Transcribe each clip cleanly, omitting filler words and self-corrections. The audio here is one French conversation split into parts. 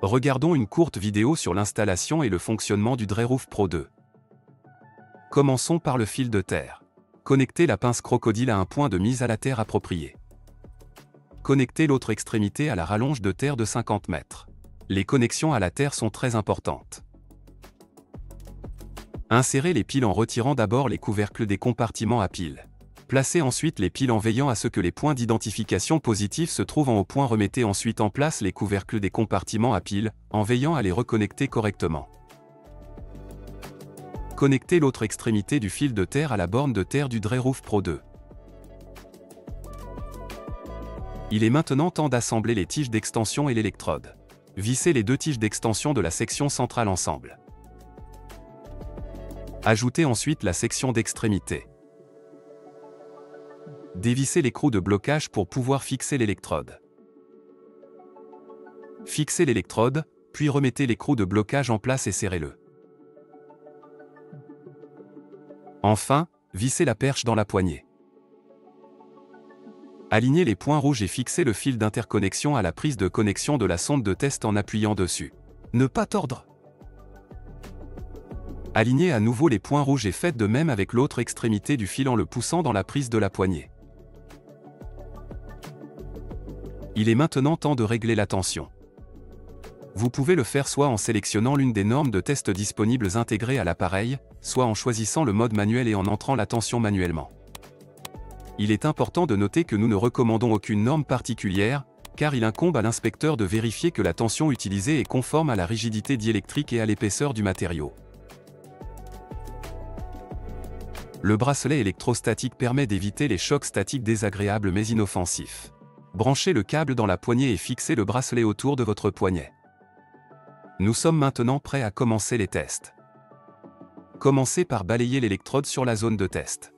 Regardons une courte vidéo sur l'installation et le fonctionnement du Dreroof Pro 2. Commençons par le fil de terre. Connectez la pince crocodile à un point de mise à la terre approprié. Connectez l'autre extrémité à la rallonge de terre de 50 mètres. Les connexions à la terre sont très importantes. Insérez les piles en retirant d'abord les couvercles des compartiments à piles. Placez ensuite les piles en veillant à ce que les points d'identification positifs se trouvent en haut point. Remettez ensuite en place les couvercles des compartiments à piles, en veillant à les reconnecter correctement. Connectez l'autre extrémité du fil de terre à la borne de terre du Dreroof Pro 2. Il est maintenant temps d'assembler les tiges d'extension et l'électrode. Vissez les deux tiges d'extension de la section centrale ensemble. Ajoutez ensuite la section d'extrémité. Dévissez l'écrou de blocage pour pouvoir fixer l'électrode. Fixez l'électrode, puis remettez l'écrou de blocage en place et serrez-le. Enfin, vissez la perche dans la poignée. Alignez les points rouges et fixez le fil d'interconnexion à la prise de connexion de la sonde de test en appuyant dessus. Ne pas tordre. Alignez à nouveau les points rouges et faites de même avec l'autre extrémité du fil en le poussant dans la prise de la poignée. Il est maintenant temps de régler la tension. Vous pouvez le faire soit en sélectionnant l'une des normes de test disponibles intégrées à l'appareil, soit en choisissant le mode manuel et en entrant la tension manuellement. Il est important de noter que nous ne recommandons aucune norme particulière, car il incombe à l'inspecteur de vérifier que la tension utilisée est conforme à la rigidité diélectrique et à l'épaisseur du matériau. Le bracelet électrostatique permet d'éviter les chocs statiques désagréables mais inoffensifs. Branchez le câble dans la poignée et fixez le bracelet autour de votre poignet. Nous sommes maintenant prêts à commencer les tests. Commencez par balayer l'électrode sur la zone de test.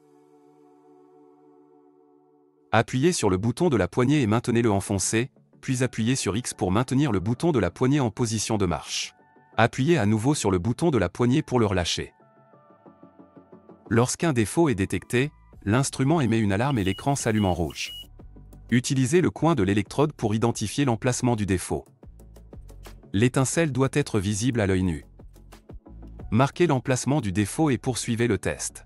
Appuyez sur le bouton de la poignée et maintenez-le enfoncé, puis appuyez sur X pour maintenir le bouton de la poignée en position de marche. Appuyez à nouveau sur le bouton de la poignée pour le relâcher. Lorsqu'un défaut est détecté, l'instrument émet une alarme et l'écran s'allume en rouge. Utilisez le coin de l'électrode pour identifier l'emplacement du défaut. L'étincelle doit être visible à l'œil nu. Marquez l'emplacement du défaut et poursuivez le test.